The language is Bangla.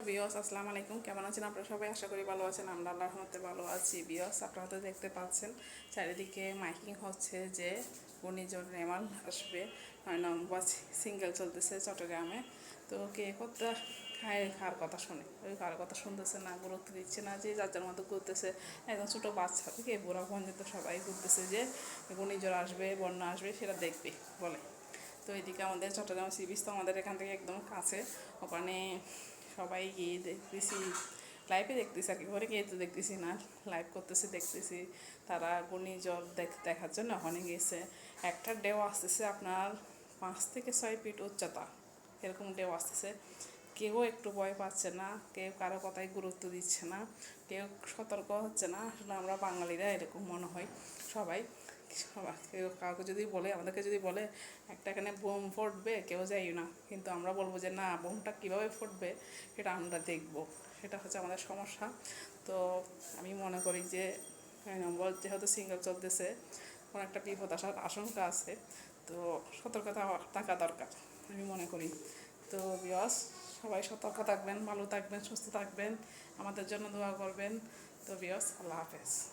বিয়স আসসালামু আলাইকুম, কেমন আছেন আপনারা সবাই? আশা করি ভালো আছেন। আমরা আল্লাহর রহমতে ভালো আছি। বিয়স, আপনারা তো দেখতে পাচ্ছেন চারিদিকে মাইকিং হচ্ছে যে ঘূর্ণিঝড় রেমাল আসবে, 9 নম্বর সিঙ্গেল চলতেছে চট্টগ্রামে। তো কে কোথা খায় কার কথা শুনে, ওই কার কথা শুনতেছে না, গুরুত্ব দিচ্ছে না, যে যার যার মতো ঘুরতেছে। একদম ছোটো বাচ্চা থেকে বুড়া পর্যন্ত সবাই ঘুরতেছে যে ঘূর্ণিঝড় আসবে, বন্যা আসবে, সেটা দেখবে বলে। তো এদিকে আমাদের চট্টগ্রাম সি বিচ তো আমাদের এখান থেকে একদম কাছে, ওখানে সবাই গিয়ে দেখতেছি, লাইভে দেখতেছি আর কি, ঘরে গিয়ে তো দেখতেছি না, লাইভ করতেছি দেখতেছি। তারা ঘূর্ণিঝড় দেখার জন্য ওখানে গেছে। একটা ঢেউ আসতেছে আপনার 5 থেকে 6 ফিট উচ্চতা, এরকম ঢেউ আসতেছে। কেউ একটু ভয় পাচ্ছে না, কেউ কারো কথায় গুরুত্ব দিচ্ছে না, কেউ সতর্ক হচ্ছে না। আসলে আমরা বাঙালিরা এরকম মনে হয় সবাই। কেউ কাউকে যদি বলে, আমাদেরকে যদি বলে একটা এখানে বোম ফুটবে, কেউ যাই না, কিন্তু আমরা বলবো যে না, বোমটা কীভাবে ফুটবে সেটা আমরা দেখব। সেটা হচ্ছে আমাদের সমস্যা। তো আমি মনে করি যে 9 নম্বর যেহেতু সিঙ্গেল চলতেছে, কোনো একটা বিপদ আসার আশঙ্কা আছে, তো সতর্কতা থাকা দরকার আমি মনে করি। তো বিয়স, সবাই সতর্ক থাকবেন, ভালো থাকবেন, সুস্থ থাকবেন, আমাদের জন্য দোয়া করবেন। তো বিয়স, আল্লাহ হাফেজ।